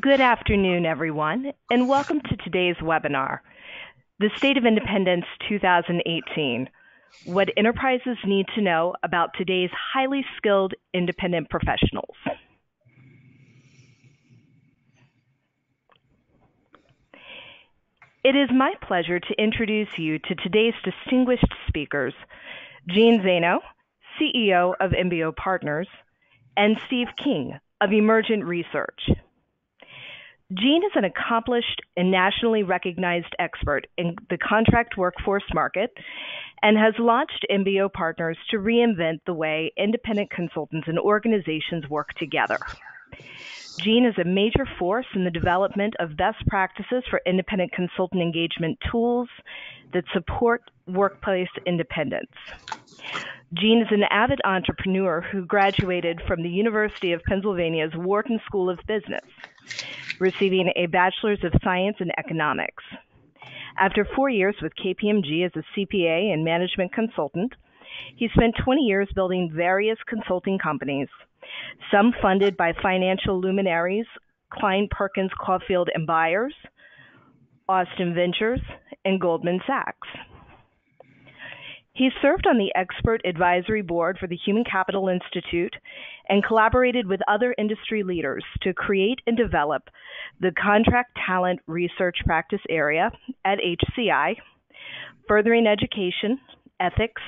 Good afternoon, everyone, and welcome to today's webinar, The State of Independence 2018, What Enterprises Need to Know About Today's Highly Skilled Independent Professionals. It is my pleasure to introduce you to today's distinguished speakers, Gene Zaino, CEO of MBO Partners, and Steve King of Emergent Research. Gene is an accomplished and nationally recognized expert in the contract workforce market and has launched MBO Partners to reinvent the way independent consultants and organizations work together. Gene is a major force in the development of best practices for independent consultant engagement tools that support workplace independence. Gene is an avid entrepreneur who graduated from the University of Pennsylvania's Wharton School of Business, receiving a Bachelor's of Science in Economics. After 4 years with KPMG as a CPA and management consultant, he spent 20 years building various consulting companies, some funded by financial luminaries Klein Perkins Caulfield and Byers, Austin Ventures, and Goldman Sachs. He served on the Expert Advisory Board for the Human Capital Institute and collaborated with other industry leaders to create and develop the Contract Talent Research Practice Area at HCI, furthering education, ethics,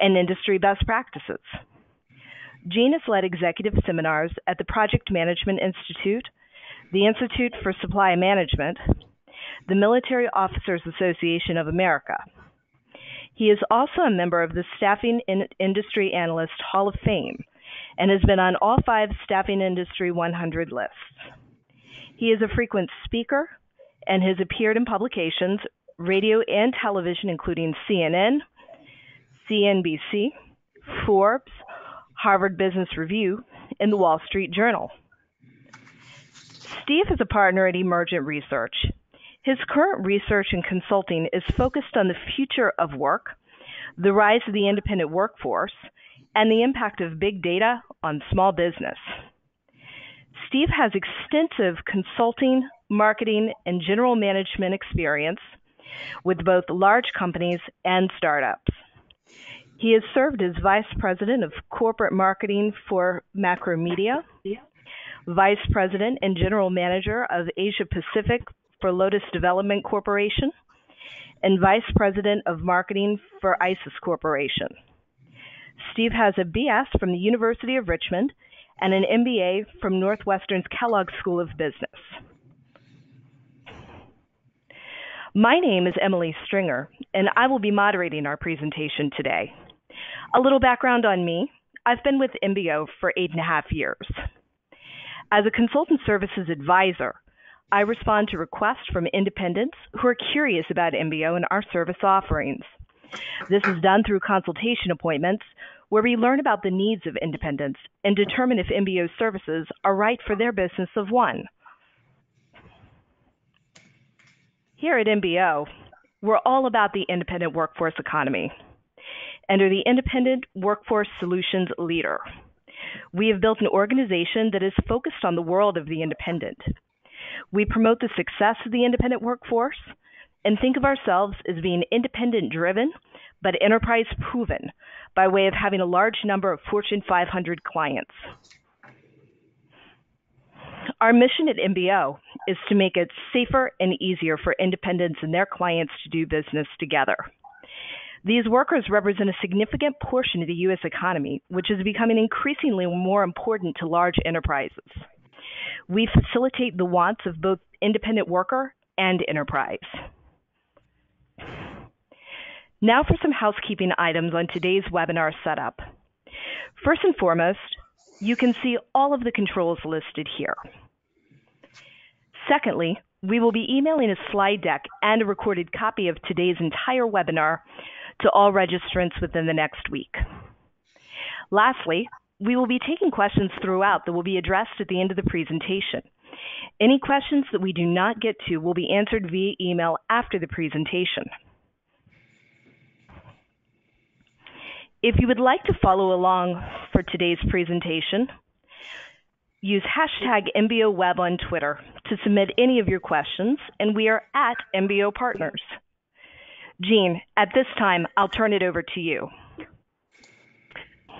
and industry best practices. Gene has led executive seminars at the Project Management Institute, the Institute for Supply Management, the Military Officers Association of America. He is also a member of the Staffing Industry Analyst Hall of Fame and has been on all 5 Staffing Industry 100 lists. He is a frequent speaker and has appeared in publications, radio and television, including CNN, CNBC, Forbes, Harvard Business Review, and the Wall Street Journal. Steve is a partner at Emergent Research. His current research and consulting is focused on the future of work, the rise of the independent workforce, and the impact of big data on small business. Steve has extensive consulting, marketing, and general management experience with both large companies and startups. He has served as Vice President of Corporate Marketing for Macromedia, Vice President and General Manager of Asia Pacific for Lotus Development Corporation, and Vice President of Marketing for ISIS Corporation. Steve has a BS from the University of Richmond and an MBA from Northwestern's Kellogg School of Business. My name is Emily Stringer, and I will be moderating our presentation today. A little background on me: I've been with MBO for 8.5 years. As a consultant services advisor, I respond to requests from independents who are curious about MBO and our service offerings. This is done through consultation appointments where we learn about the needs of independents and determine if MBO services are right for their business of one. Here at MBO, we're all about the independent workforce economy and are the Independent Workforce Solutions leader. We have built an organization that is focused on the world of the independent. We promote the success of the independent workforce and think of ourselves as being independent-driven, but enterprise-proven by way of having a large number of Fortune 500 clients. Our mission at MBO is to make it safer and easier for independents and their clients to do business together. These workers represent a significant portion of the U.S. economy, which is becoming increasingly more important to large enterprises. We facilitate the wants of both independent worker and enterprise. Now for some housekeeping items on today's webinar setup. First and foremost, you can see all of the controls listed here. Secondly, we will be emailing a slide deck and a recorded copy of today's entire webinar to all registrants within the next week. Lastly, we will be taking questions throughout that will be addressed at the end of the presentation. Any questions that we do not get to will be answered via email after the presentation. If you would like to follow along for today's presentation, Use hashtag MBOWeb on Twitter to submit any of your questions, and we are at MBO Partners. Gene, at this time, I'll turn it over to you.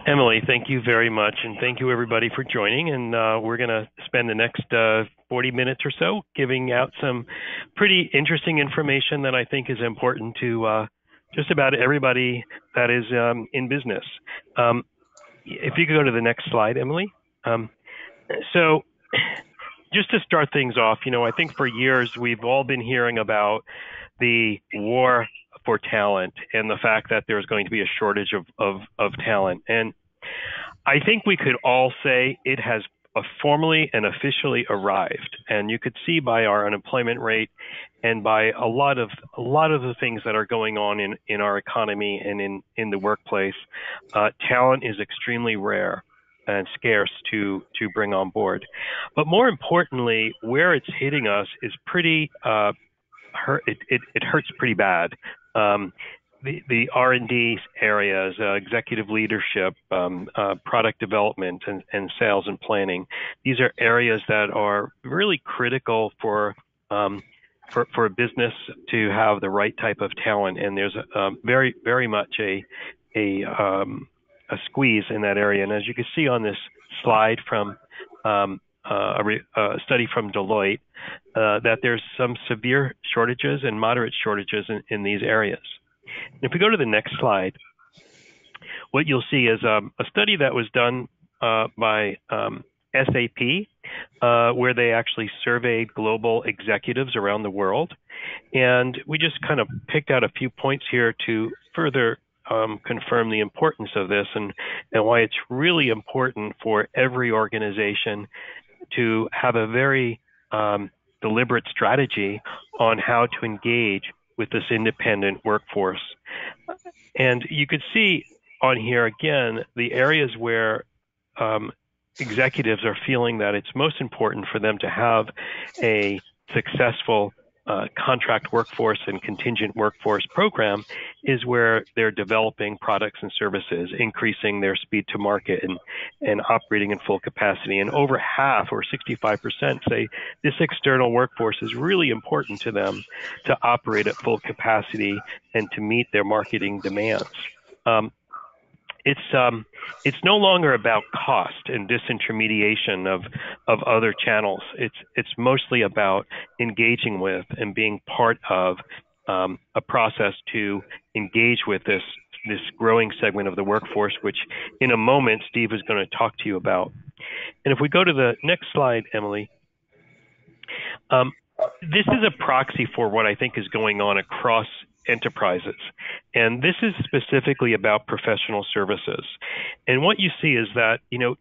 Emily, thank you very much, and thank you everybody for joining. And we're going to spend the next 40 minutes or so giving out some pretty interesting information that I think is important to just about everybody that is in business. If you could go to the next slide, Emily. So just to start things off, I think for years we've all been hearing about the war for talent and the fact that there's going to be a shortage of talent. And I think we could all say it has formally and officially arrived. And you could see by our unemployment rate and by a lot of the things that are going on in our economy and in the workplace, talent is extremely rare and scarce to bring on board. But more importantly, where it's hitting us is pretty it hurts pretty bad. The R&D areas, executive leadership, product development, and sales and planning. These are areas that are really critical for a business to have the right type of talent. And there's very, very much a squeeze in that area. And as you can see on this slide from a study from Deloitte, that there's some severe shortages and moderate shortages in these areas. If we go to the next slide, what you'll see is a study that was done by SAP, where they actually surveyed global executives around the world. And we just kind of picked out a few points here to further confirm the importance of this and why it's really important for every organization to have a very deliberate strategy on how to engage with this independent workforce. And you could see on here again the areas where executives are feeling that it's most important for them to have a successful contract workforce and contingent workforce program is where they're developing products and services, increasing their speed to market and operating in full capacity. And over half, or 65%, say this external workforce is really important to them to operate at full capacity and to meet their marketing demands. It's no longer about cost and disintermediation of other channels. It's mostly about engaging with and being part of a process to engage with this growing segment of the workforce, which in a moment Steve is going to talk to you about. And if we go to the next slide, Emily, this is a proxy for what I think is going on across enterprises. And this is specifically about professional services. And what you see is that,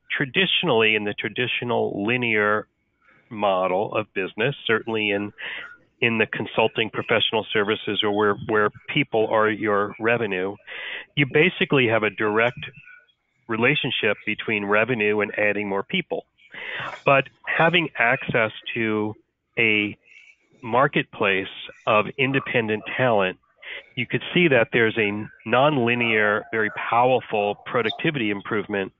traditionally in the traditional linear model of business, certainly in the consulting professional services or where people are your revenue, you basically have a direct relationship between revenue and adding more people. But having access to a marketplace of independent talent, you could see that there's a nonlinear, very powerful productivity improvement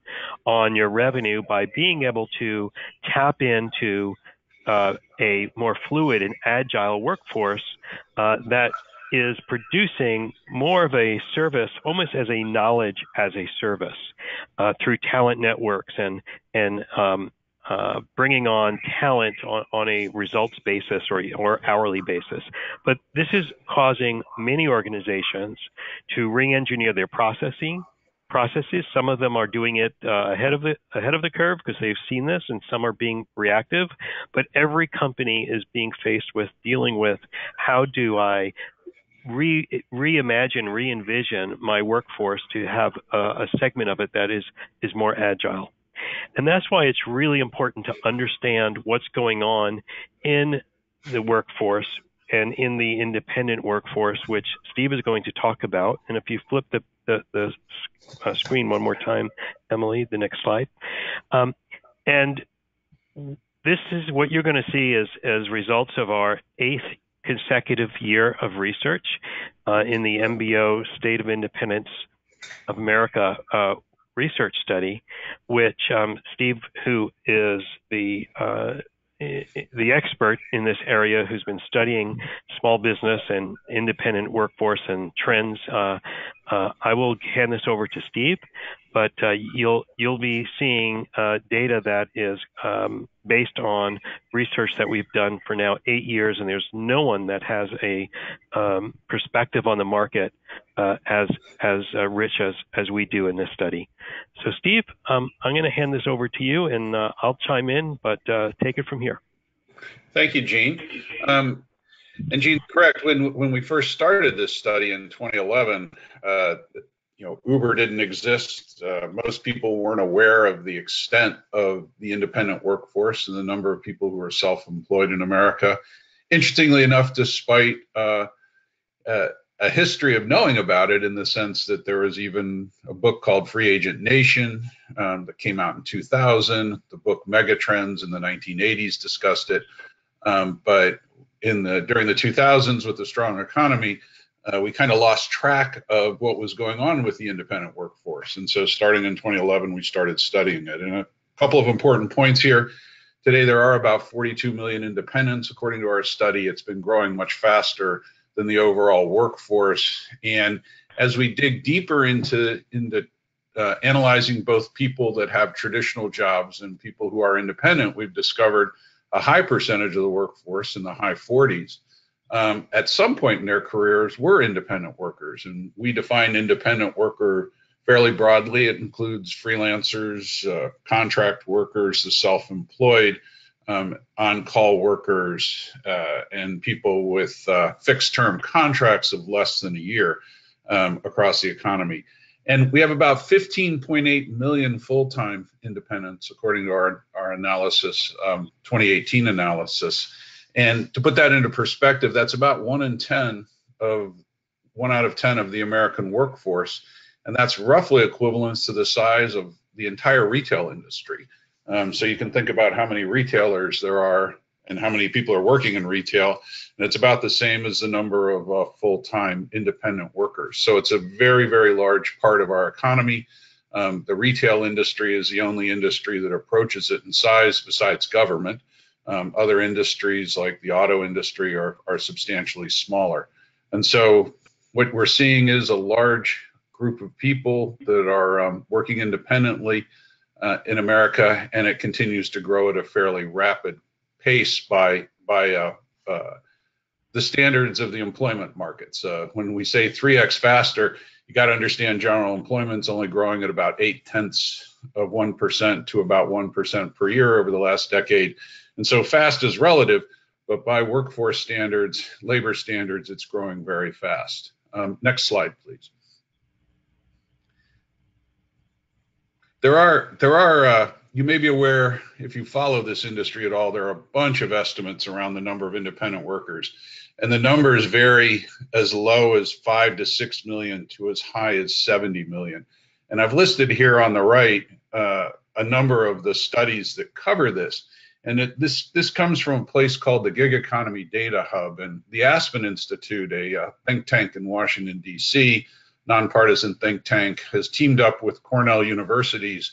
on your revenue by being able to tap into a more fluid and agile workforce that is producing more of a service, almost as a knowledge as a service, through talent networks and bringing on talent on a results basis or hourly basis. But this is causing many organizations to re-engineer their processes. Some of them are doing it ahead of the curve because they've seen this, and some are being reactive. But every company is being faced with dealing with, how do I reimagine, re-envision my workforce to have a segment of it that is more agile. And that's why it's really important to understand what's going on in the workforce and in the independent workforce, which Steve is going to talk about. And if you flip the screen one more time, Emily, the next slide. And this is what you're going to see as results of our 8th consecutive year of research in the MBO State of Independence of America Research study, which Steve, who is the expert in this area, who's been studying small business and independent workforce and trends, I will hand this over to Steve. But you'll be seeing data that is based on research that we've done for now 8 years, and there's no one that has a perspective on the market as rich as we do in this study. So Steve, I'm going to hand this over to you, and I'll chime in, but take it from here. Thank you, Gene. And Gene's correct. When we first started this study in 2011, Uber didn't exist. Most people weren't aware of the extent of the independent workforce and the number of people who are self-employed in America. Interestingly enough, despite a history of knowing about it, in the sense that there was even a book called Free Agent Nation that came out in 2000. The book Megatrends in the 1980s discussed it. But during the 2000s, with the strong economy, we kind of lost track of what was going on with the independent workforce. And so starting in 2011, we started studying it. And a couple of important points here. Today, there are about 42 million independents. According to our study, it's been growing much faster than the overall workforce. And as we dig deeper into analyzing both people that have traditional jobs and people who are independent, we've discovered a high percentage of the workforce, in the high 40s, at some point in their careers were independent workers. And we define independent worker fairly broadly. It includes freelancers, contract workers, the self-employed, on-call workers, and people with fixed-term contracts of less than a year across the economy. And we have about 15.8 million full-time independents, according to our analysis, 2018 analysis. And to put that into perspective, that's about 1 out of 10 of the American workforce. And that's roughly equivalent to the size of the entire retail industry. So you can think about how many retailers there are and how many people are working in retail. And it's about the same as the number of full-time independent workers. So it's a very, very large part of our economy. The retail industry is the only industry that approaches it in size besides government. Other industries like the auto industry are substantially smaller. And so what we're seeing is a large group of people that are working independently in America, and it continues to grow at a fairly rapid pace by the standards of the employment markets. When we say 3x faster, you got to understand general employment's only growing at about 0.8% to about 1% per year over the last decade. And so fast is relative, but by workforce standards, labor standards, it's growing very fast. Next slide, please. There are you may be aware, if you follow this industry at all, there are a bunch of estimates around the number of independent workers. And the numbers vary as low as 5 to 6 million to as high as 70 million. And I've listed here on the right a number of the studies that cover this. And this comes from a place called the Gig Economy Data Hub. And the Aspen Institute, a think tank in Washington, D.C., nonpartisan think tank, has teamed up with Cornell University's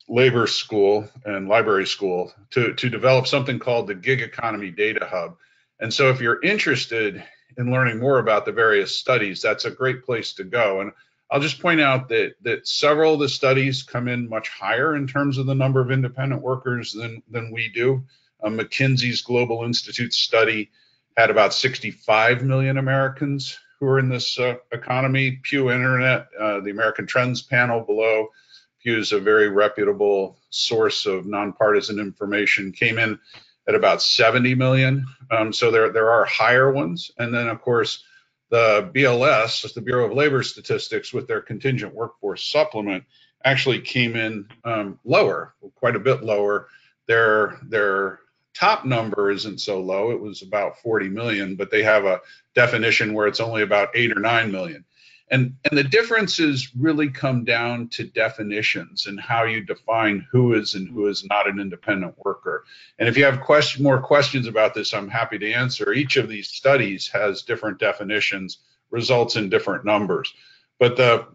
labor school and library school to develop something called the Gig Economy Data Hub. And so if you're interested in learning more about the various studies, that's a great place to go. And I'll just point out that several of the studies come in much higher in terms of the number of independent workers than we do. McKinsey's Global Institute study had about 65 million Americans who are in this economy. Pew Internet, the American Trends panel below, Pew is a very reputable source of nonpartisan information, came in at about 70 million. So there are higher ones. And then, of course, the BLS, the Bureau of Labor Statistics, with their contingent workforce supplement, actually came in lower, quite a bit lower. Their top number isn't so low. It was about 40 million, but they have a definition where it's only about 8 or 9 million. And the differences really come down to definitions and how you define who is and who is not an independent worker. And if you have more questions about this, I'm happy to answer. Each of these studies has different definitions, results in different numbers. But the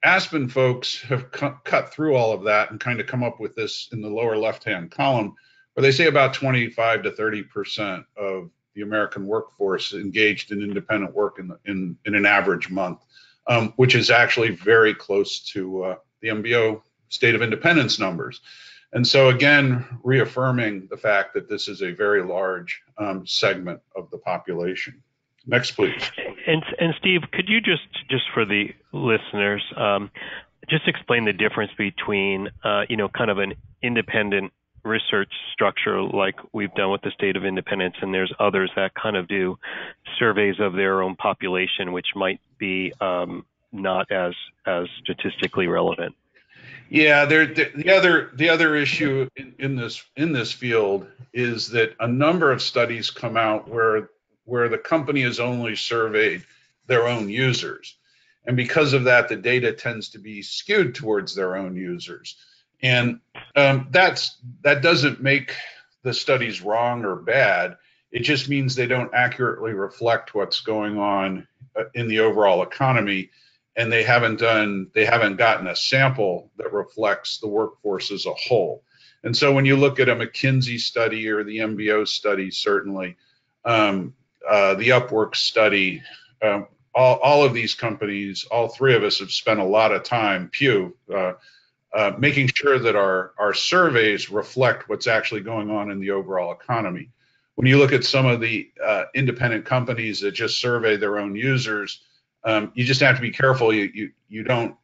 Aspen folks have cut through all of that and kind of come up with this in the lower left-hand column, where they say about 25 to 30% of the American workforce engaged in independent work in an average month, which is actually very close to the MBO state of independence numbers. And so again, reaffirming the fact that this is a very large segment of the population. Next, please. And Steve, could you just for the listeners, just explain the difference between, kind of an independent research structure like we've done with the state of independence, and there's others that kind of do surveys of their own population, which might be not as statistically relevant. Yeah, the other issue in this field is that a number of studies come out where the company has only surveyed their own users, and because of that, the data tends to be skewed towards their own users, and that doesn't make the studies wrong or bad. It just means they don't accurately reflect what's going on in the overall economy. And they haven't gotten a sample that reflects the workforce as a whole. And so when you look at a McKinsey study or the MBO study, certainly the Upwork study, all of these companies, all three of us have spent a lot of time, making sure that our surveys reflect what's actually going on in the overall economy. When you look at some of the independent companies that just survey their own users, you just have to be careful. You don't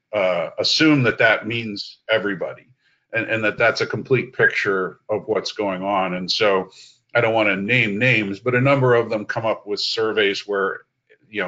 assume that means everybody, and that's a complete picture of what's going on. And so I don't want to name names, but a number of them come up with surveys where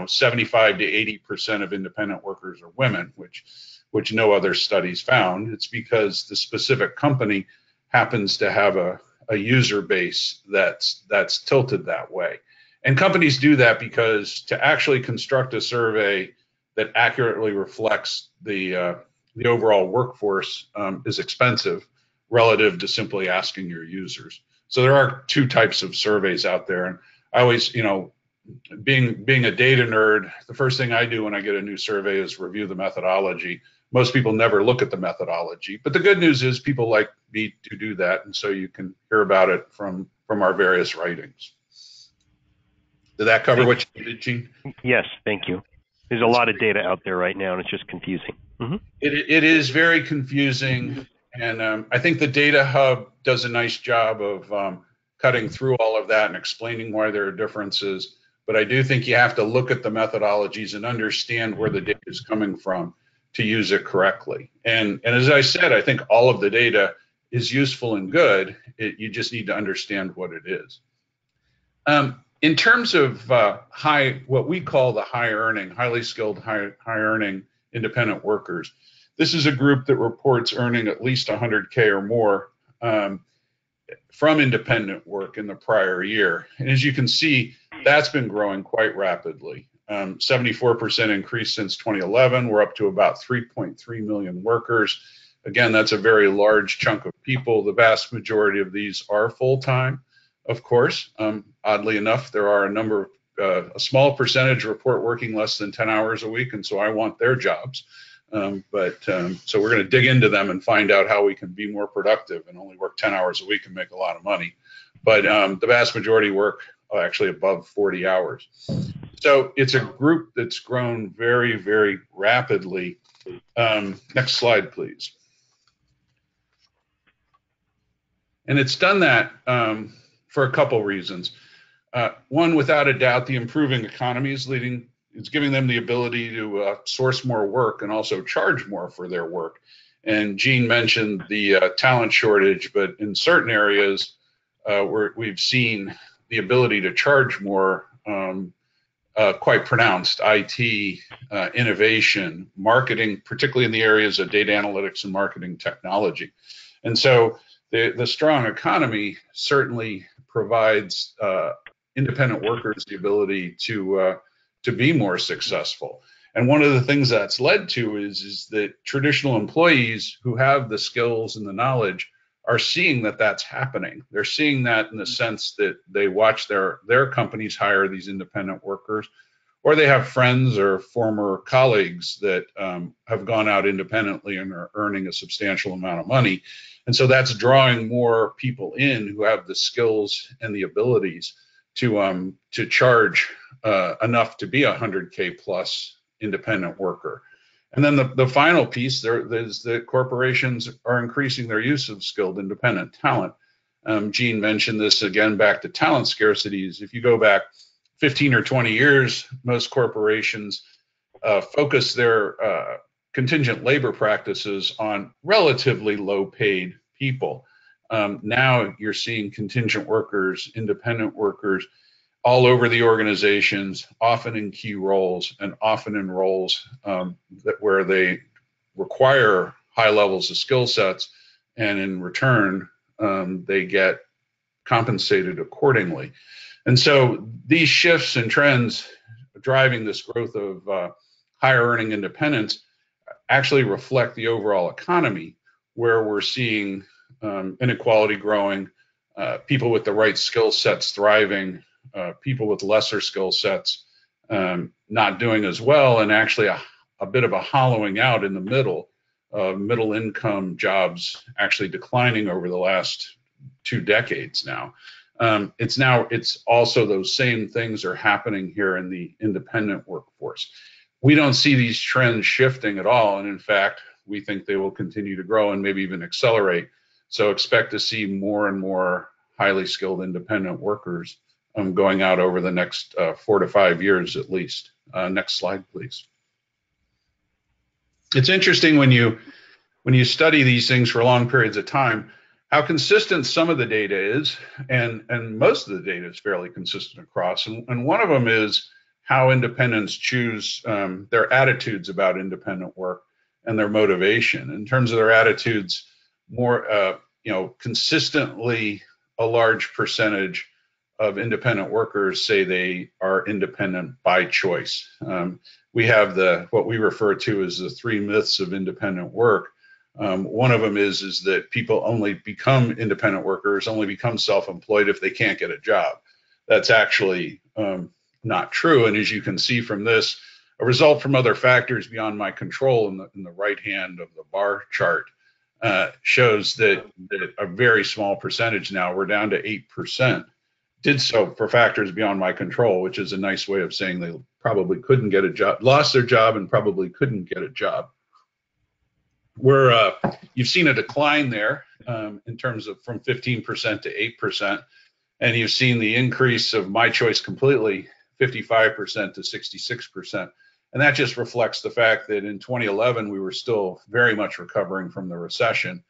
75 to 80% of independent workers are women, which no other studies found. It's because the specific company happens to have a user base that's tilted that way. And companies do that because to actually construct a survey that accurately reflects the overall workforce is expensive relative to simply asking your users. So there are two types of surveys out there. And I always, being a data nerd, the first thing I do when I get a new survey is review the methodology. Most people never look at the methodology, but the good news is people like me to do that. And so you can hear about it from our various writings. Did that cover what you needed, Gene? Yes, thank you. There's a lot of data out there right now, and it's just confusing. Mm-hmm. It is very confusing, and I think the Data Hub does a nice job of cutting through all of that and explaining why there are differences. But I do think you have to look at the methodologies and understand where the data is coming from to use it correctly. And as I said, I think all of the data is useful and good. You just need to understand what it is. In terms of what we call the highly skilled, high earning independent workers, this is a group that reports earning at least 100K or more from independent work in the prior year. And as you can see, that's been growing quite rapidly. 74% increase since 2011. We're up to about 3.3 million workers. Again, that's a very large chunk of people. The vast majority of these are full-time. Of course, oddly enough, there are a small percentage report working less than 10 hours a week, and so I want their jobs. So we're going to dig into them and find out how we can be more productive and only work 10 hours a week and make a lot of money. But the vast majority work actually above 40 hours. So it's a group that's grown very, very rapidly. Next slide, please. And it's done that for a couple reasons. One, without a doubt, the improving economy is giving them the ability to source more work and also charge more for their work. And Gene mentioned the talent shortage, but in certain areas where we've seen the ability to charge more quite pronounced. IT, innovation, marketing, particularly in the areas of data analytics and marketing technology. And so the strong economy certainly provides independent workers the ability to be more successful. And one of the things that's led to is that traditional employees who have the skills and the knowledge are seeing that that's happening. They're seeing that in the sense that they watch their companies hire these independent workers, or they have friends or former colleagues that have gone out independently and are earning a substantial amount of money. And so that's drawing more people in who have the skills and the abilities to charge enough to be a 100K plus independent worker. And then the final piece there is that corporations are increasing their use of skilled independent talent. Gene mentioned this again, back to talent scarcities. If you go back 15 or 20 years, most corporations focus their contingent labor practices on relatively low paid people. Now you're seeing contingent workers, independent workers all over the organizations, often in key roles and often in roles where they require high levels of skill sets, and in return, they get compensated accordingly. And so these shifts and trends driving this growth of higher earning independents actually reflect the overall economy, where we're seeing inequality growing, people with the right skill sets thriving, people with lesser skill sets not doing as well, and actually a bit of a hollowing out in the middle income jobs actually declining over the last 2 decades now. It's also those same things are happening here in the independent workforce. We don't see these trends shifting at all, and in fact, we think they will continue to grow and maybe even accelerate. So expect to see more and more highly skilled independent workers going out over the next 4 to 5 years at least. Next slide, please. It's interesting when you study these things for long periods of time, how consistent some of the data is, and most of the data is fairly consistent across. And one of them is how independents choose their attitudes about independent work and their motivation. In terms of their attitudes, more consistently a large percentage of independent workers say they are independent by choice. We have what we refer to as the 3 myths of independent work. One of them is that people only become independent workers, only become self-employed if they can't get a job. That's actually not true. And as you can see from this, a result from other factors beyond my control in the right hand of the bar chart shows that a very small percentage now, we're down to 8%, did so for factors beyond my control, which is a nice way of saying they probably couldn't get a job, lost their job and probably couldn't get a job. You've seen a decline there in terms of from 15% to 8%, and you've seen the increase of my choice completely, 55% to 66%. And that just reflects the fact that in 2011, we were still very much recovering from the recession.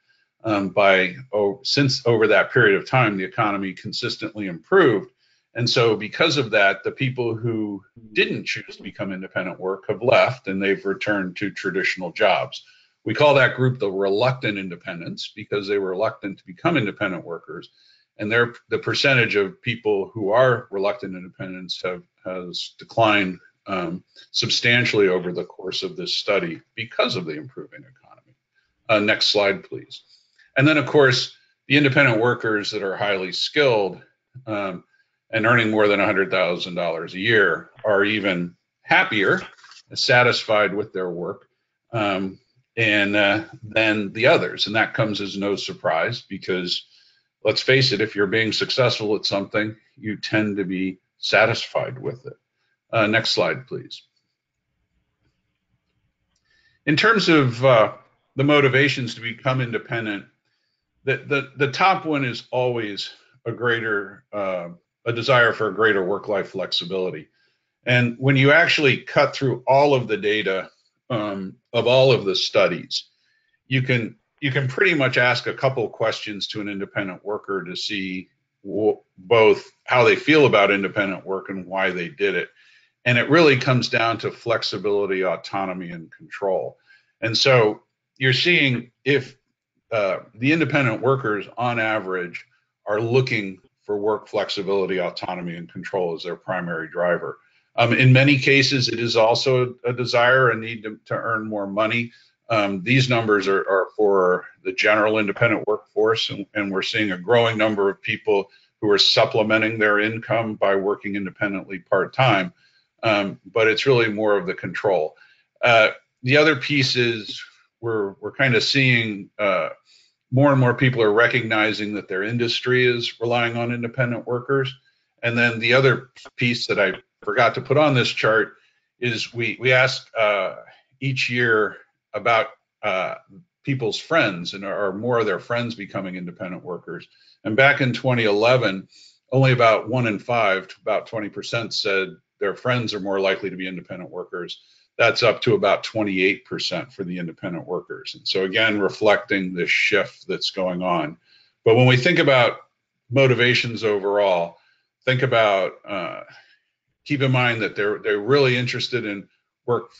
Since over that period of time, the economy consistently improved. And so because of that, the people who didn't choose to become independent work have left, and they've returned to traditional jobs. We call that group the reluctant independents because they were reluctant to become independent workers. And the percentage of people who are reluctant independents has declined substantially over the course of this study because of the improving economy. Next slide, please. And then, of course, the independent workers that are highly skilled and earning more than $100,000 a year are even happier, satisfied with their work than the others. And that comes as no surprise because, let's face it, if you're being successful at something, you tend to be satisfied with it. Next slide, please. In terms of the motivations to become independent, the top one is always a desire for a greater work-life flexibility. And when you actually cut through all of the data of all of the studies, you can pretty much ask a couple of questions to an independent worker to see both how they feel about independent work and why they did it. And it really comes down to flexibility, autonomy, and control. And so you're seeing if the independent workers on average are looking for work flexibility, autonomy, and control as their primary driver. In many cases, it is also a desire, a need to earn more money. These numbers are for the general independent workforce, and we're seeing a growing number of people who are supplementing their income by working independently part-time. but it's really more of the control. The other piece is we're kind of seeing more and more people are recognizing that their industry is relying on independent workers. And then the other piece that I forgot to put on this chart is we ask each year about people's friends and are more of their friends becoming independent workers. And back in 2011, only about 1 in 5, about 20%, said their friends are more likely to be independent workers. That's up to about 28% for the independent workers. And so again, reflecting this shift that's going on. But when we think about motivations overall, think about, keep in mind that they're really interested in work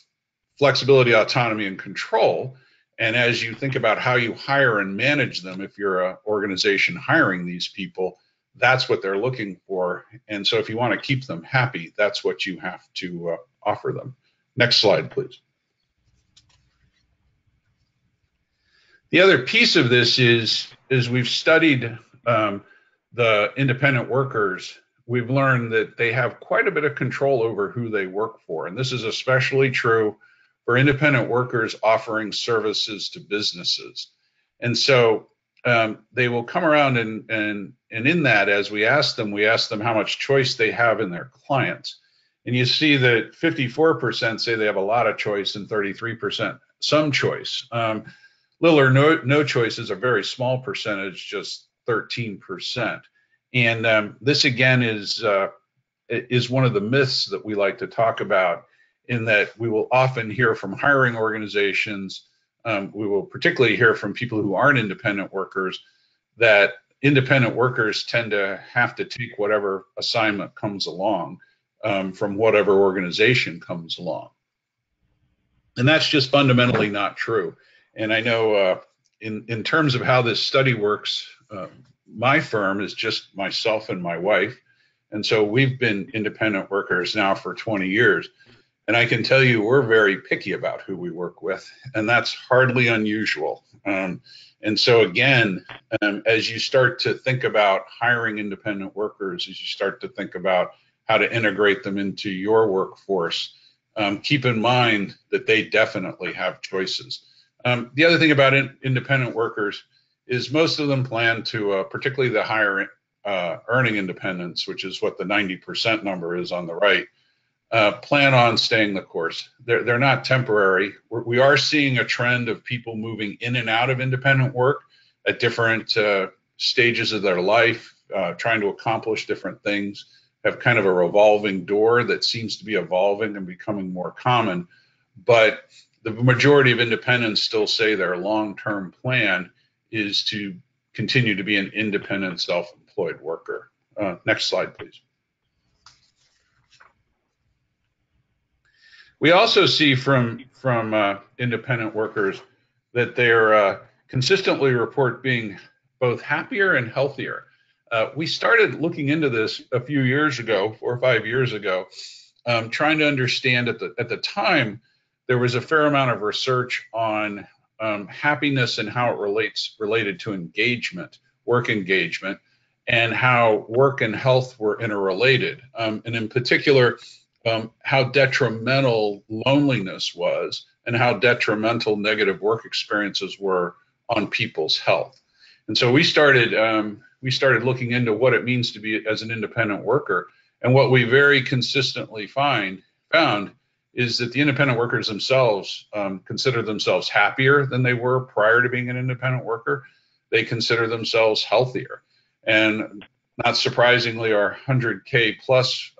flexibility, autonomy, and control. And as you think about how you hire and manage them, if you're an organization hiring these people, that's what they're looking for. And so if you want to keep them happy, that's what you have to offer them. Next slide, please. The other piece of this is we've studied the independent workers. We've learned that they have quite a bit of control over who they work for. And this is especially true for independent workers offering services to businesses. And so they will come around and in that, as we ask them how much choice they have in their clients. And you see that 54% say they have a lot of choice and 33% some choice. Little or no choice is a very small percentage, just 13%. And this again is one of the myths that we like to talk about, in that we will often hear from hiring organizations, we will particularly hear from people who aren't independent workers, that independent workers tend to have to take whatever assignment comes along from whatever organization comes along. And that's just fundamentally not true. And I know in terms of how this study works, my firm is just myself and my wife. And so we've been independent workers now for 20 years. And I can tell you we're very picky about who we work with, and that's hardly unusual. And so again, as you start to think about hiring independent workers, as you start to think about how to integrate them into your workforce, keep in mind that they definitely have choices. The other thing about independent workers is most of them plan to, particularly the higher earning independents, which is what the 90% number is on the right, plan on staying the course. They're not temporary. We are seeing a trend of people moving in and out of independent work at different stages of their life, trying to accomplish different things, have kind of a revolving door that seems to be evolving and becoming more common. But the majority of independents still say their long-term plan is to continue to be an independent, self-employed worker. Next slide, please. We also see from independent workers that they're consistently report being both happier and healthier. We started looking into this a few years ago, 4 or 5 years ago, trying to understand at the time there was a fair amount of research on happiness and how it related to engagement, work engagement, and how work and health were interrelated, and in particular, how detrimental loneliness was and how detrimental negative work experiences were on people's health. And so we started looking into what it means to be as an independent worker. And what we very consistently found is that the independent workers themselves consider themselves happier than they were prior to being an independent worker. They consider themselves healthier. And not surprisingly, our 100K plus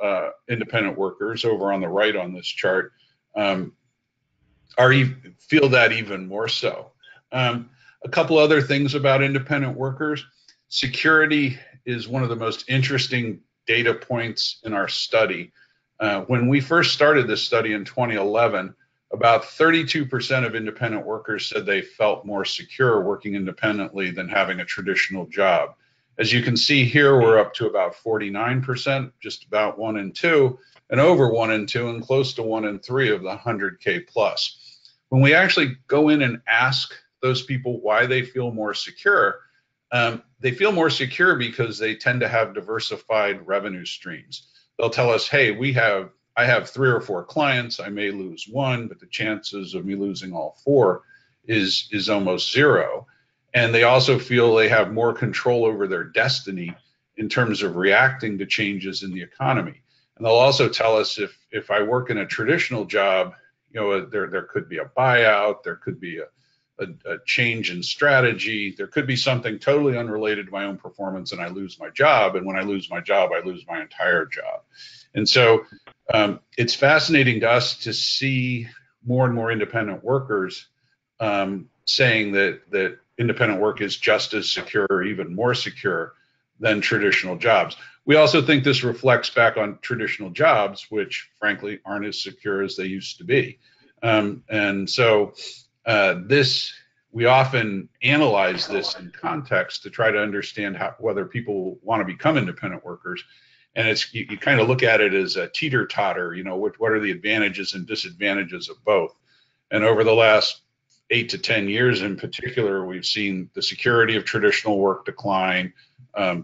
independent workers over on the right on this chart feel that even more so. A couple other things about independent workers. Security is one of the most interesting data points in our study. When we first started this study in 2011, about 32% of independent workers said they felt more secure working independently than having a traditional job. As you can see here, we're up to about 49%, just about 1 in 2, and over 1 in 2, and close to 1 in 3 of the 100K plus. When we actually go in and ask those people why they feel more secure because they tend to have diversified revenue streams. They'll tell us, hey, we have I have 3 or 4 clients, I may lose one, but the chances of me losing all 4 is almost zero. And they also feel they have more control over their destiny in terms of reacting to changes in the economy. And they'll also tell us if I work in a traditional job, there could be a buyout, there could be a change in strategy, there could be something totally unrelated to my own performance, and I lose my job. And when I lose my job, I lose my entire job. And so it's fascinating to us to see more and more independent workers saying that independent work is just as secure or even more secure than traditional jobs. We also think this reflects back on traditional jobs, which frankly aren't as secure as they used to be. And so we often analyze this in context to try to understand whether people want to become independent workers. And you kind of look at it as a teeter-totter, what are the advantages and disadvantages of both? And over the last 8 to 10 years in particular, we've seen the security of traditional work decline,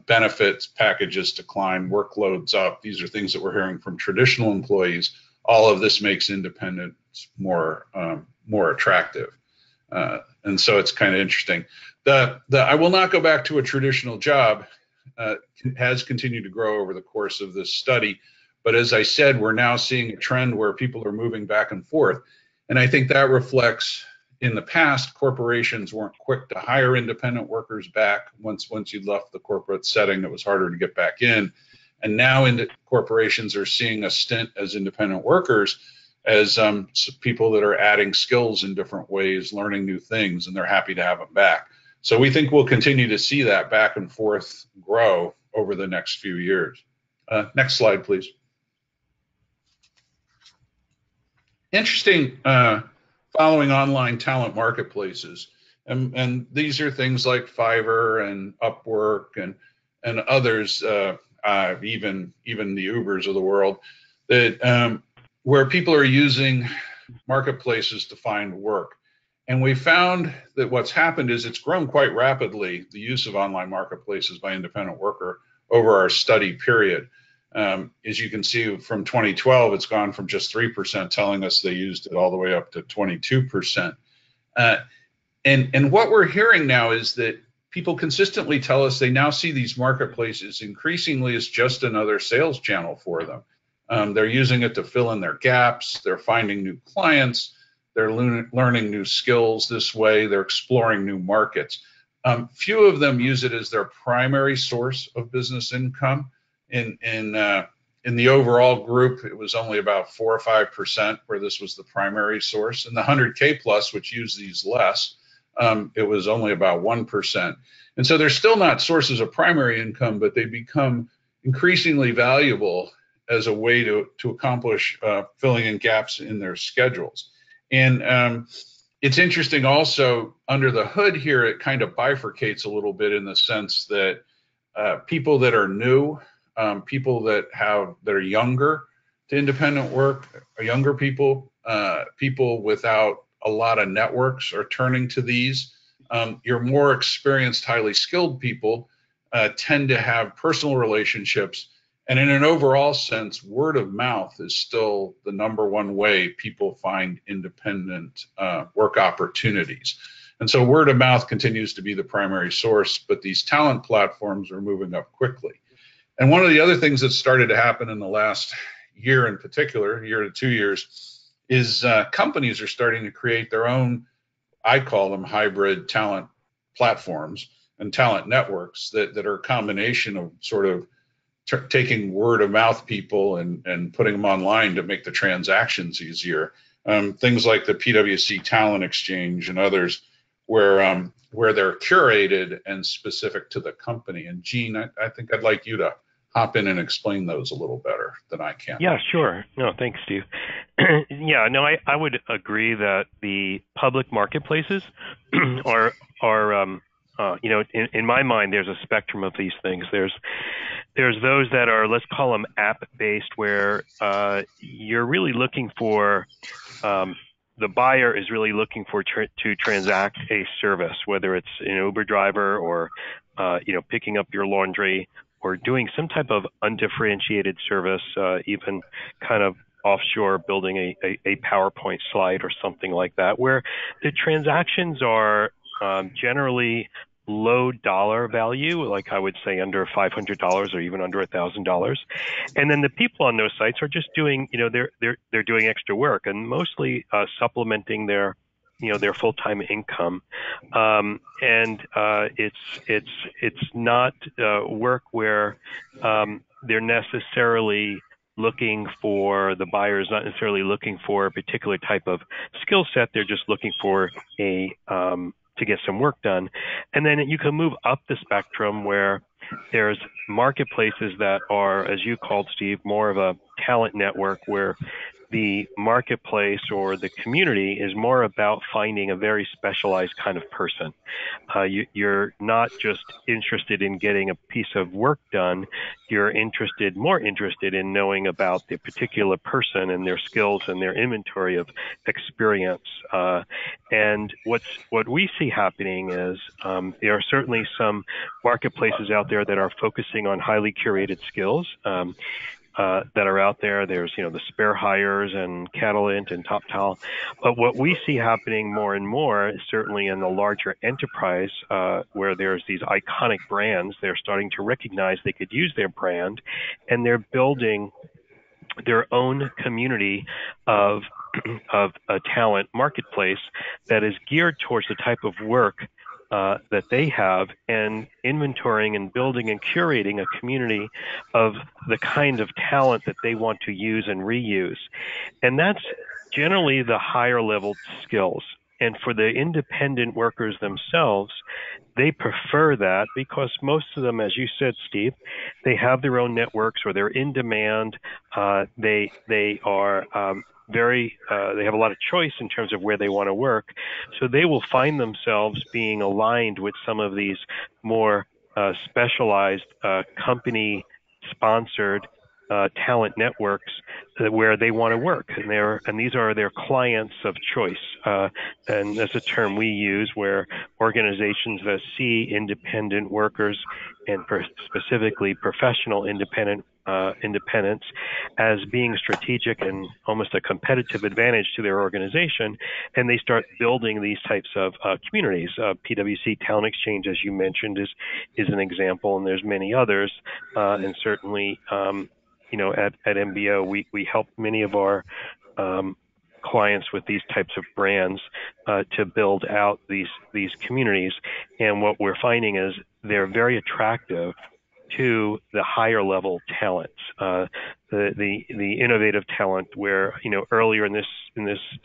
benefits packages decline, workloads up. These are things that we're hearing from traditional employees. All of this makes independence more attractive. And so it's kind of interesting. I will not go back to a traditional job has continued to grow over the course of this study. But as I said, we're now seeing a trend where people are moving back and forth. And I think that reflects, in the past, corporations weren't quick to hire independent workers back. Once you left the corporate setting, it was harder to get back in. And now corporations are seeing a stint as independent workers as people that are adding skills in different ways, learning new things, and they're happy to have them back. So we think we'll continue to see that back and forth grow over the next few years. Next slide, please. Interesting, following online talent marketplaces. And these are things like Fiverr and Upwork and others, even the Ubers of the world, that where people are using marketplaces to find work. And we found that what's happened is it's grown quite rapidly, the use of online marketplaces by independent worker over our study period. As you can see, from 2012, it's gone from just 3% telling us they used it all the way up to 22%. And what we're hearing now is that people consistently tell us they now see these marketplaces increasingly as just another sales channel for them. They're using it to fill in their gaps. They're finding new clients. They're learning new skills this way. They're exploring new markets. Few of them use it as their primary source of business income. In the overall group, it was only about 4 or 5% where this was the primary source. In the 100K plus, which use these less, it was only about 1%. And so they're still not sources of primary income, but they become increasingly valuable as a way to accomplish filling in gaps in their schedules. And it's interesting also, under the hood here, it kind of bifurcates a little bit in the sense that people that are new, people that are younger to independent work, younger people, people without a lot of networks are turning to these. Your more experienced, highly skilled people tend to have personal relationships. And in an overall sense, word of mouth is still the number one way people find independent work opportunities. And so word of mouth continues to be the primary source, but these talent platforms are moving up quickly. And one of the other things that started to happen in the last year in particular, year to 2 years, is companies are starting to create their own, I call them hybrid talent platforms and talent networks that are a combination of sort of taking word of mouth people and putting them online to make the transactions easier. Things like the PwC Talent Exchange and others where they're curated and specific to the company. And Gene, I think I'd like you to hop in and explain those a little better than I can. Yeah, sure. No, thanks, Steve. Yeah, no, I would agree that the public marketplaces are in my mind, there's a spectrum of these things. There's those that are, let's call them app-based, where you're really looking for, the buyer is really looking for to transact a service, whether it's an Uber driver or, picking up your laundry or doing some type of undifferentiated service, even kind of offshore building a PowerPoint slide or something like that, where the transactions are generally low dollar value, like I would say under $500 or even under $1,000, and then the people on those sites are just doing, they're doing extra work and mostly supplementing their full-time income, and it's not work where they're necessarily looking for, the buyer is not necessarily looking for a particular type of skill set. They're just looking for to get some work done. And then you can move up the spectrum where there's marketplaces that are, as you called, Steve, more of a talent network, where the marketplace or the community is more about finding a very specialized kind of person. You're not just interested in getting a piece of work done. You're more interested in knowing about the particular person and their skills and their inventory of experience. And what we see happening is there are certainly some marketplaces out there that are focusing on highly curated skills. That are out there. There's, the Spare Hires and Catalent and TopTal. But what we see happening more and more, certainly in the larger enterprise, where there's these iconic brands, they're starting to recognize they could use their brand, and they're building their own community of a talent marketplace that is geared towards the type of work that they have, and inventorying and building and curating a community of the kind of talent that they want to use and reuse. And that's generally the higher level skills. And for the independent workers themselves, they prefer that because most of them, as you said, Steve, they have their own networks or they're in demand. They are they have a lot of choice in terms of where they want to work. So they will find themselves being aligned with some of these more specialized company-sponsored talent networks where they want to work, and these are their clients of choice. And that's a term we use, where organizations that see independent workers and specifically professional independence as being strategic and almost a competitive advantage to their organization, and they start building these types of communities. PwC Talent Exchange, as you mentioned, is an example, and there's many others, and certainly at MBO, we help many of our clients with these types of brands to build out these communities. And what we're finding is they're very attractive to the higher level talents, the innovative talent, where earlier in this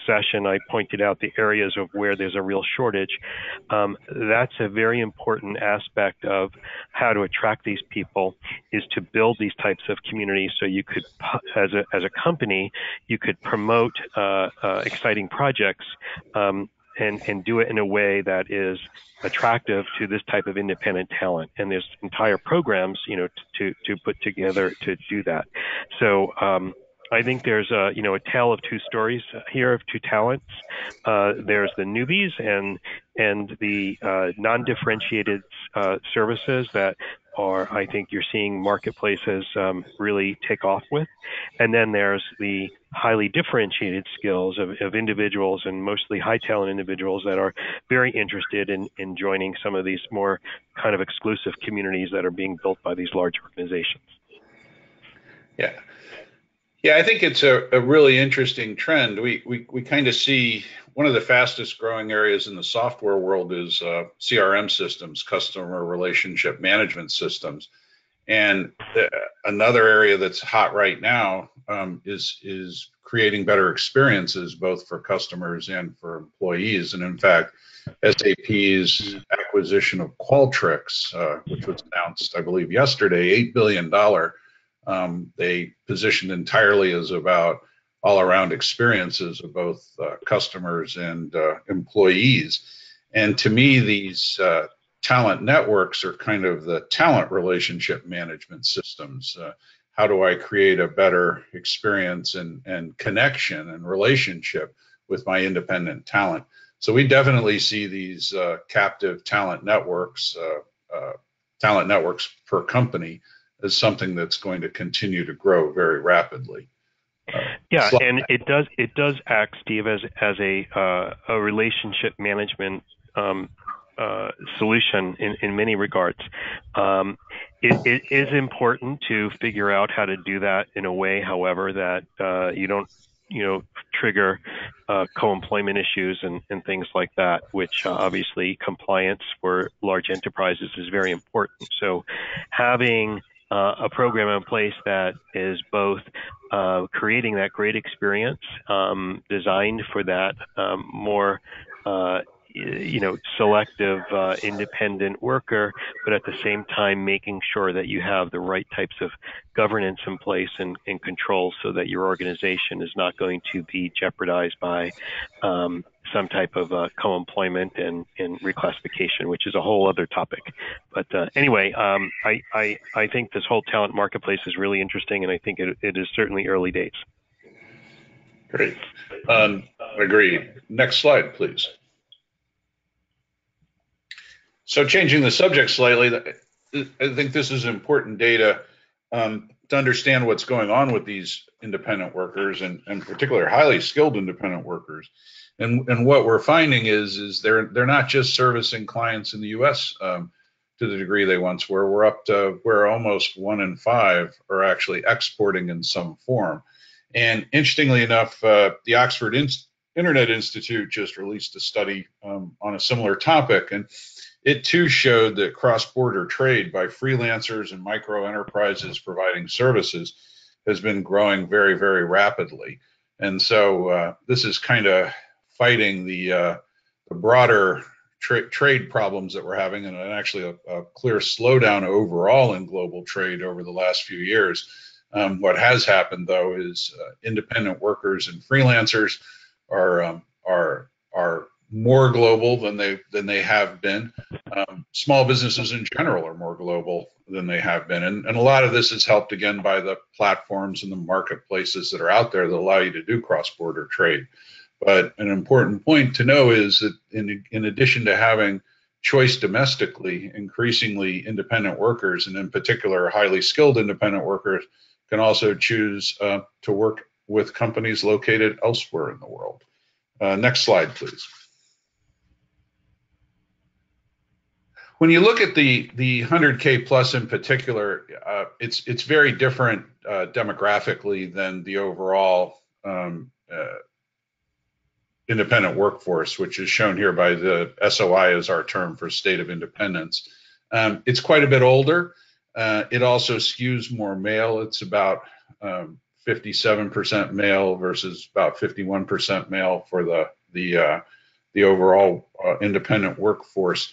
session I pointed out the areas of where there's a real shortage. That's a very important aspect of how to attract these people, is to build these types of communities. So you could, as a company, you could promote exciting projects and do it in a way that is attractive to this type of independent talent. And there's entire programs, to put together to do that. So I think there's a tale of two stories here, of two talents. There's the newbies and the non-differentiated services that I think you're seeing marketplaces really take off with. And then there's the highly differentiated skills of individuals, and mostly high talent individuals, that are very interested in joining some of these more kind of exclusive communities that are being built by these large organizations. Yeah, I think it's a really interesting trend. We kind of see one of the fastest growing areas in the software world is CRM systems, customer relationship management systems. And another area that's hot right now is creating better experiences, both for customers and for employees. And in fact, SAP's acquisition of Qualtrics, which was announced, I believe, yesterday, $8 billion, they positioned entirely as about all-around experiences of both customers and employees. And to me, these talent networks are kind of the talent relationship management systems. How do I create a better experience and connection and relationship with my independent talent? So we definitely see these captive talent networks per company, as something that's going to continue to grow very rapidly. Yeah, and it does act, Steve, as a relationship management solution in many regards. It is important to figure out how to do that in a way, however, that you don't trigger co-employment issues and things like that, which obviously compliance for large enterprises is very important. So having a program in place that is both creating that great experience designed for that more selective independent worker, but at the same time making sure that you have the right types of governance in place and controls so that your organization is not going to be jeopardized by some type of co-employment and reclassification, which is a whole other topic. But anyway, I think this whole talent marketplace is really interesting, and I think it is certainly early days. Great. Agreed. Next slide, please. So changing the subject slightly, I think this is important data to understand what's going on with these independent workers and particularly highly skilled independent workers. And what we're finding is they're not just servicing clients in the U.S. To the degree they once were. We're up to where almost 1 in 5 are actually exporting in some form. And interestingly enough, the Oxford Internet Institute just released a study on a similar topic, and it too showed that cross-border trade by freelancers and micro enterprises providing services has been growing very, very rapidly. And so this is kind of fighting the broader trade problems that we're having, and actually a clear slowdown overall in global trade over the last few years. What has happened, though, is independent workers and freelancers are more global than they have been. Small businesses in general are more global than they have been, and a lot of this is helped again by the platforms and the marketplaces that are out there that allow you to do cross-border trade. But an important point to know is that in addition to having choice domestically, increasingly independent workers, and in particular highly skilled independent workers, can also choose to work with companies located elsewhere in the world. Next slide, please. When you look at the 100K plus in particular, it's very different demographically than the overall independent workforce, which is shown here by the SOI as our term for state of independence. It's quite a bit older. It also skews more male. It's about 57% male versus about 51% male for the overall independent workforce.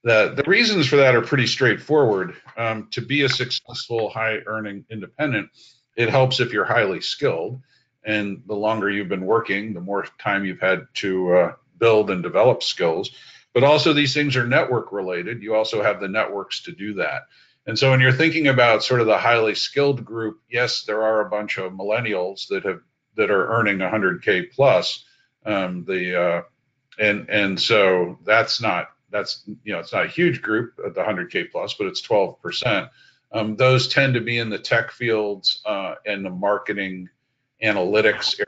The reasons for that are pretty straightforward. To be a successful, high-earning independent, it helps if you're highly skilled. And the longer you've been working, the more time you've had to build and develop skills. But also these things are network related. You also have the networks to do that. And so when you're thinking about sort of the highly skilled group, yes, there are a bunch of millennials that are earning 100K plus. And so it's not a huge group at the 100K plus, but it's 12%. Those tend to be in the tech fields and the marketing and analytics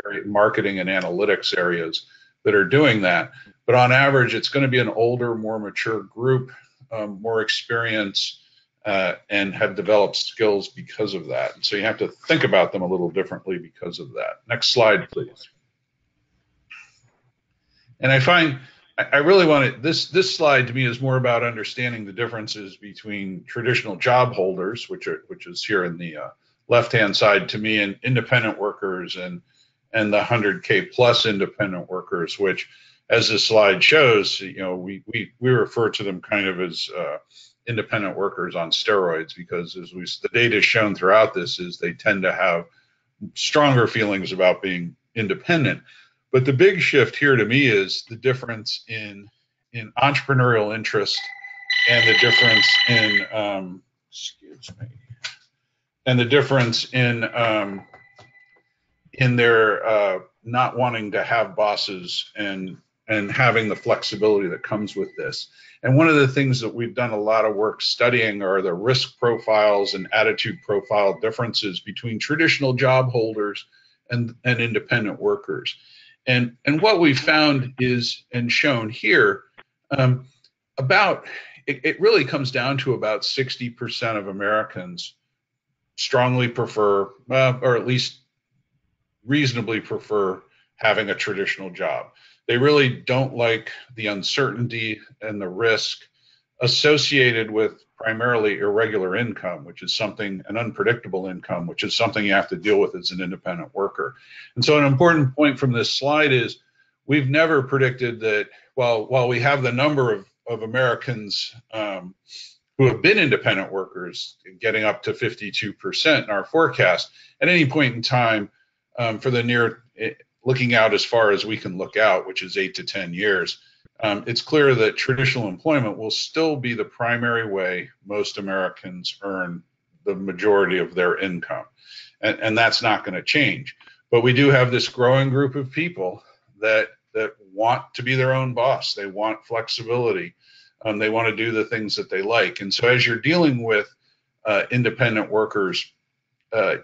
areas that are doing that. But on average, it's going to be an older, more mature group, more experience, and have developed skills because of that. And so you have to think about them a little differently because of that. Next slide, please. And I really want this slide to me is more about understanding the differences between traditional job holders, which is here in the left-hand side to me, and independent workers and the 100K plus independent workers, which, as this slide shows, we refer to them kind of as independent workers on steroids, because the data has shown throughout this is they tend to have stronger feelings about being independent. But the big shift here to me is the difference in entrepreneurial interest and the difference in their not wanting to have bosses and having the flexibility that comes with this. And one of the things that we've done a lot of work studying are the risk profiles and attitude profile differences between traditional job holders and independent workers. And what we found is, and shown here, it really comes down to about 60% of Americans strongly prefer, or at least reasonably prefer, having a traditional job. They really don't like the uncertainty and the risk associated with primarily irregular income, which is something, an unpredictable income, which is something you have to deal with as an independent worker. And so an important point from this slide is we've never predicted that while we have the number of Americans who have been independent workers getting up to 52% in our forecast, at any point in time for the looking out as far as we can look out, which is 8 to 10 years, it's clear that traditional employment will still be the primary way most Americans earn the majority of their income. And that's not going to change. But we do have this growing group of people that want to be their own boss. They want flexibility. They want to do the things that they like. And so as you're dealing with independent workers,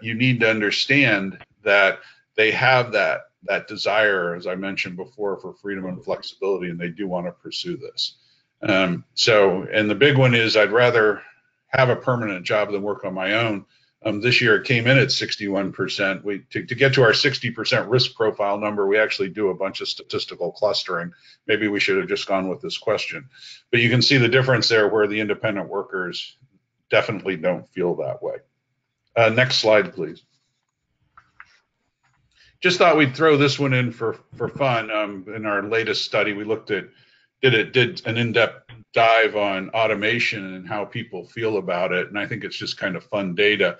you need to understand that they have that desire, as I mentioned before, for freedom and flexibility, and they do want to pursue this. And the big one is I'd rather have a permanent job than work on my own. This year it came in at 61%. To get to our 60% risk profile number, we actually do a bunch of statistical clustering. Maybe we should have just gone with this question. But you can see the difference there where the independent workers definitely don't feel that way. Next slide, please. Just thought we'd throw this one in for fun. In our latest study, we did an in-depth dive on automation and how people feel about it, and I think it's just kind of fun data.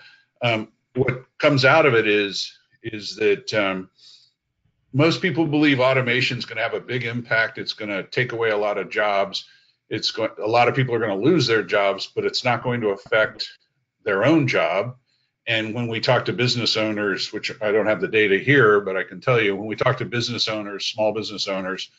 What comes out of it is that most people believe automation is going to have a big impact. It's going to take away a lot of jobs. A lot of people are going to lose their jobs, but it's not going to affect their own job. And when we talk to business owners, which I don't have the data here, but I can tell you, when we talk to business owners, small business owners,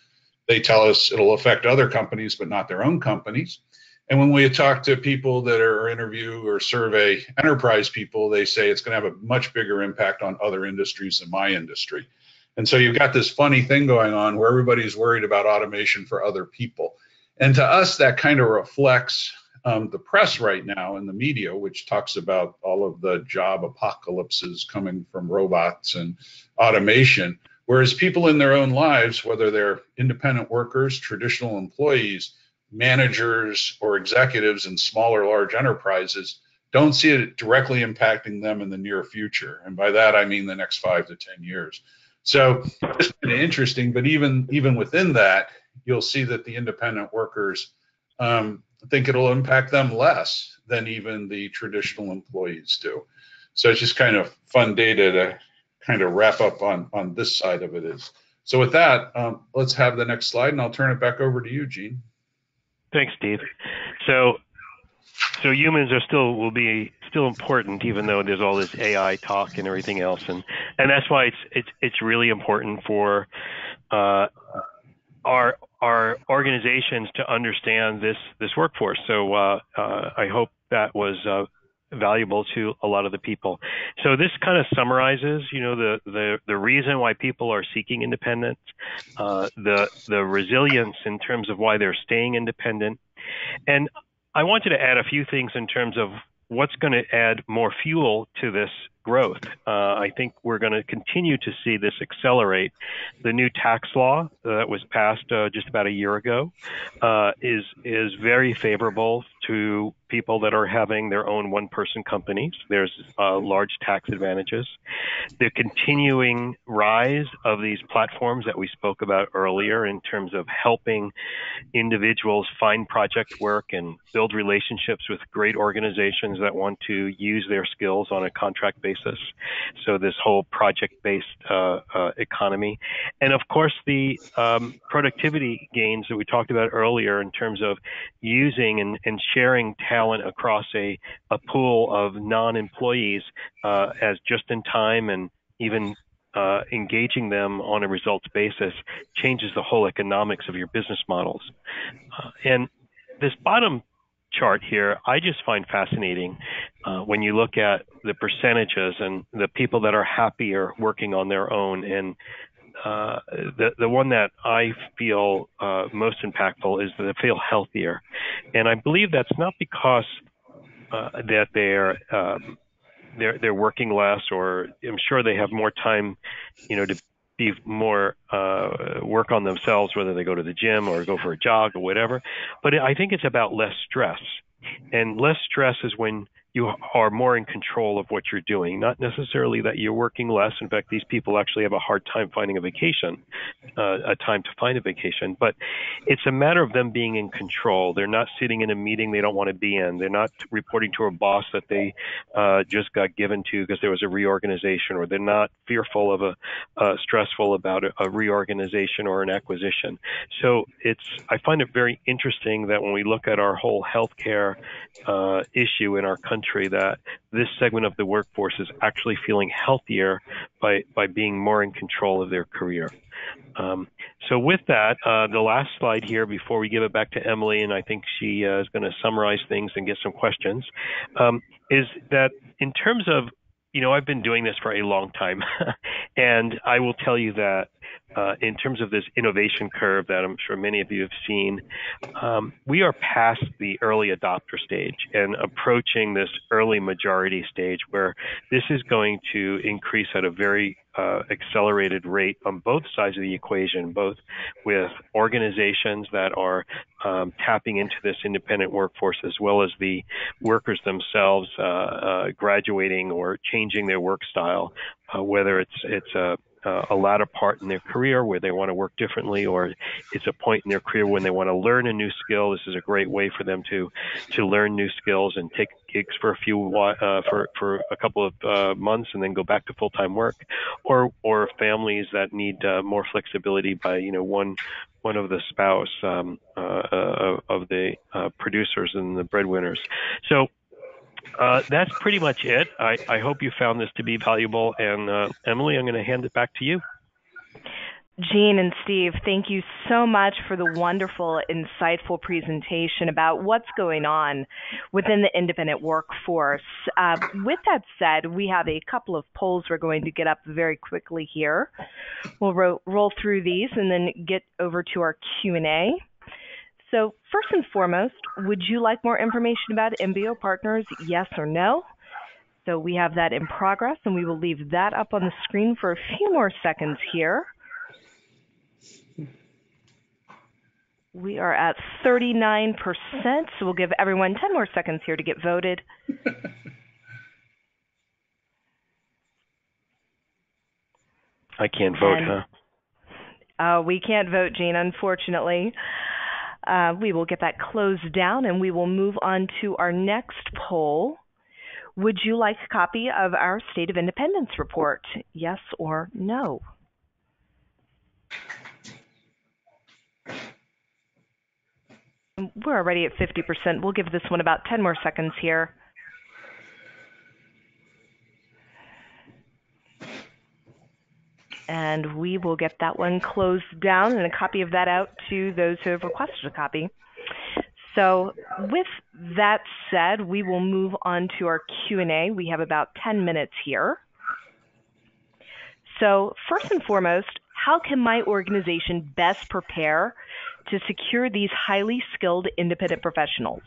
they tell us it'll affect other companies, but not their own companies. And when we talk to people that are interview or survey enterprise people, they say it's going to have a much bigger impact on other industries than my industry. And so you've got this funny thing going on where everybody's worried about automation for other people. And to us, that kind of reflects the press right now and the media, which talks about all of the job apocalypses coming from robots and automation, whereas people in their own lives, whether they're independent workers, traditional employees, managers, or executives in small or large enterprises, don't see it directly impacting them in the near future. And by that, I mean the next 5 to 10 years. So it's kind of interesting, but even within that, you'll see that the independent workers think it'll impact them less than even the traditional employees do. So it's just kind of fun data to kind of wrap up on this side of it is. So with that, let's have the next slide, and I'll turn it back over to you, Gene. Thanks, Steve. So humans will be still important, even though there's all this AI talk and everything else, and that's why it's really important for our organizations to understand this workforce. So I hope that was valuable to a lot of the people. So this kind of summarizes, the reason why people are seeking independence, the resilience in terms of why they're staying independent, and I wanted to add a few things in terms of what's going to add more fuel to this growth. I think we're going to continue to see this accelerate. The new tax law that was passed just about a year ago is very favorable to people that are having their own one-person companies. There's large tax advantages. The continuing rise of these platforms that we spoke about earlier in terms of helping individuals find project work and build relationships with great organizations that want to use their skills on a contract basis. So this whole project-based economy. And of course, the productivity gains that we talked about earlier in terms of using and sharing talent across a pool of non-employees as just-in-time and even engaging them on a results basis changes the whole economics of your business models. And this bottom chart here, I just find fascinating when you look at the percentages and the people that are happier working on their own, and the one that I feel most impactful is that they feel healthier. And I believe that's not because that they're working less, or I'm sure they have more time, to be more work on themselves, whether they go to the gym or go for a jog or whatever. But I think it's about less stress. And less stress is when you are more in control of what you're doing, not necessarily that you're working less. In fact, these people actually have a hard time finding a vacation, a time to find a vacation. But it's a matter of them being in control. They're not sitting in a meeting they don't want to be in. They're not reporting to a boss that they just got given to because there was a reorganization, or they're not fearful of stressful about a reorganization or an acquisition. So I find it very interesting that when we look at our whole healthcare issue in our country, that this segment of the workforce is actually feeling healthier by being more in control of their career. So with that, the last slide here before we give it back to Emily, and I think she is going to summarize things and get some questions, is that in terms of, I've been doing this for a long time, and I will tell you that in terms of this innovation curve that I'm sure many of you have seen, we are past the early adopter stage and approaching this early majority stage where this is going to increase at a very accelerated rate on both sides of the equation, both with organizations that are tapping into this independent workforce, as well as the workers themselves graduating or changing their work style, whether it's a latter part in their career where they want to work differently, or it's a point in their career when they want to learn a new skill. This is a great way for them to learn new skills and take gigs for a couple of months and then go back to full-time work, or families that need more flexibility by one of the spouse of the producers and the breadwinners. So that's pretty much it. I hope you found this to be valuable. And Emily, I'm going to hand it back to you. Gene and Steve, thank you so much for the wonderful, insightful presentation about what's going on within the independent workforce. With that said, we have a couple of polls we're going to get up very quickly here. We'll roll through these and then get over to our Q&A. So first and foremost, would you like more information about MBO Partners, yes or no? So we have that in progress, and we will leave that up on the screen for a few more seconds here. We are at 39%, so we'll give everyone 10 more seconds here to get voted. I can't vote, huh? We can't vote, Gene, unfortunately. We will get that closed down, and we will move on to our next poll. Would you like a copy of our State of Independence report, yes or no? We're already at 50%. We'll give this one about 10 more seconds here. And we will get that one closed down and a copy of that out to those who have requested a copy. So with that said, we will move on to our Q&A. We have about 10 minutes here. So first and foremost, how can my organization best prepare to secure these highly skilled independent professionals?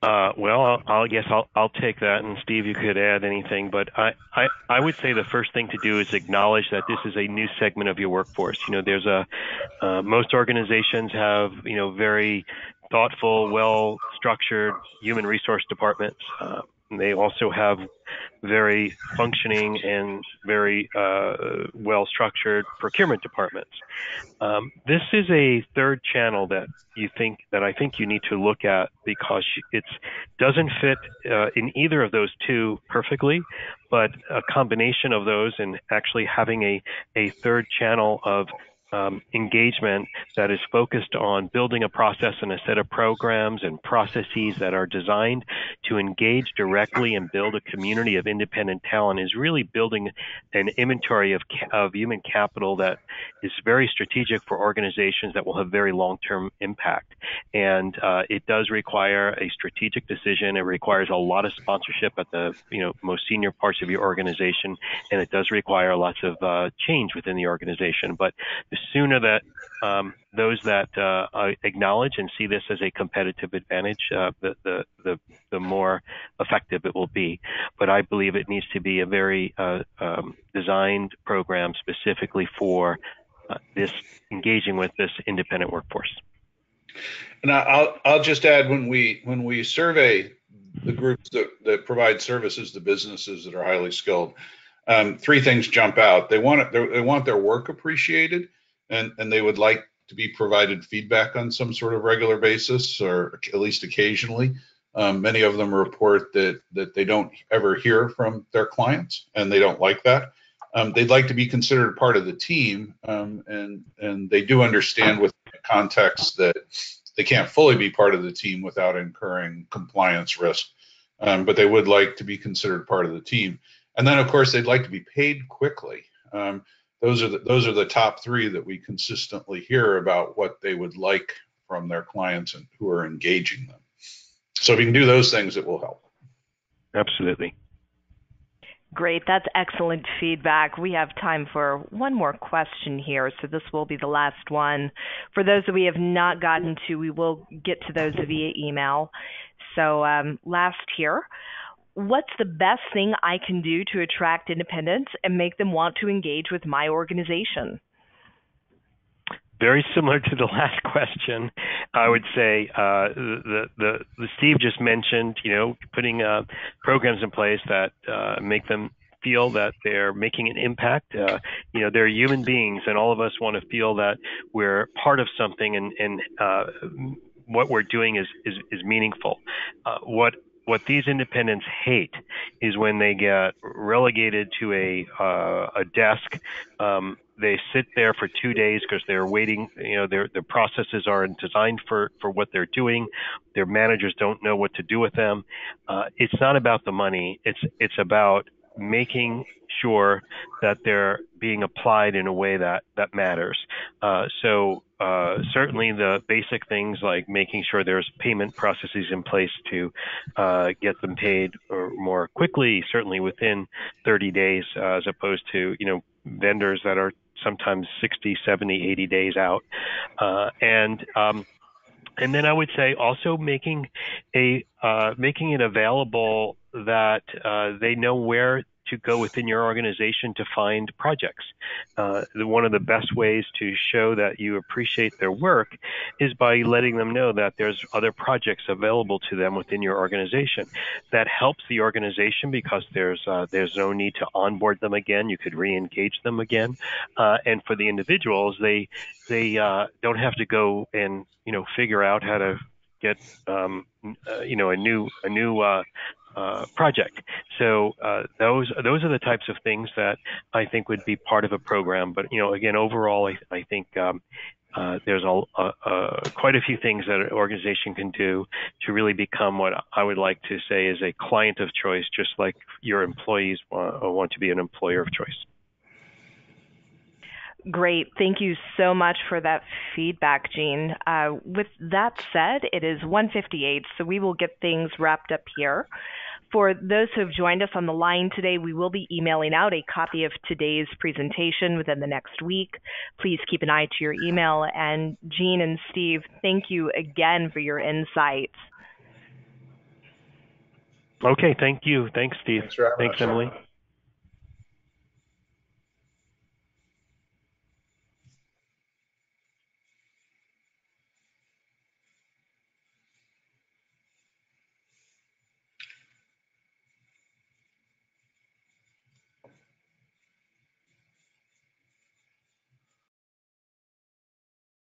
Well, I guess I'll take that, and Steve, you could add anything. But I would say the first thing to do is acknowledge that this is a new segment of your workforce. There's most organizations have very thoughtful, well-structured human resource departments. They also have very functioning and very well-structured procurement departments. This is a third channel that I think you need to look at, because it doesn't fit in either of those two perfectly, but a combination of those and actually having a third channel of engagement that is focused on building a process and a set of programs and processes that are designed to engage directly and build a community of independent talent is really building an inventory of human capital that is very strategic for organizations that will have very long-term impact. And it does require a strategic decision. It requires a lot of sponsorship at the most senior parts of your organization, and it does require lots of change within the organization. But the sooner that those that acknowledge and see this as a competitive advantage, the more effective it will be. But I believe it needs to be a very designed program specifically for this engaging with this independent workforce. And I'll just add, when we survey the groups that provide services to businesses that are highly skilled, three things jump out. They want their work appreciated, and they would like to be provided feedback on some sort of regular basis, or at least occasionally. Many of them report that they don't ever hear from their clients, and they don't like that. They'd like to be considered part of the team, and they do understand within the context that they can't fully be part of the team without incurring compliance risk, but they would like to be considered part of the team. And then, of course, they'd like to be paid quickly. Those are the top three that we consistently hear about what they would like from their clients and who are engaging them. So if you can do those things, it will help. Absolutely. Great. That's excellent feedback. We have time for one more question here, so this will be the last one. For those that we have not gotten to, we will get to those via email. So last here, what's the best thing I can do to attract independents and make them want to engage with my organization? Very similar to the last question, I would say the Steve just mentioned, putting programs in place that make them feel that they're making an impact. They're human beings, and all of us want to feel that we're part of something, and what we're doing is meaningful. What these independents hate is when they get relegated to a desk. They sit there for 2 days because they're waiting. Their processes aren't designed for what they're doing. Their managers don't know what to do with them. It's not about the money. It's about making sure that they're being applied in a way that matters. So certainly the basic things like making sure there's payment processes in place to get them paid more quickly, certainly within 30 days, as opposed to, vendors that are sometimes 60, 70, 80 days out. And then I would say also making it available that they know where to go within your organization to find projects. One of the best ways to show that you appreciate their work is by letting them know that there's other projects available to them within your organization. That helps the organization because there's no need to onboard them again. You could re-engage them again. And for the individuals, they don't have to go and figure out how to get a new project. So those are the types of things that I think would be part of a program. But again, overall, I think there's quite a few things that an organization can do to really become what I would like to say is a client of choice, just like your employees want to be an employer of choice. Great. Thank you so much for that feedback, Gene. With that said, it is 1:58, so we will get things wrapped up here. For those who have joined us on the line today, we will be emailing out a copy of today's presentation within the next week. Please keep an eye to your email. And Gene and Steve, thank you again for your insights. Okay, thank you. Thanks, Steve. Thanks, Emily.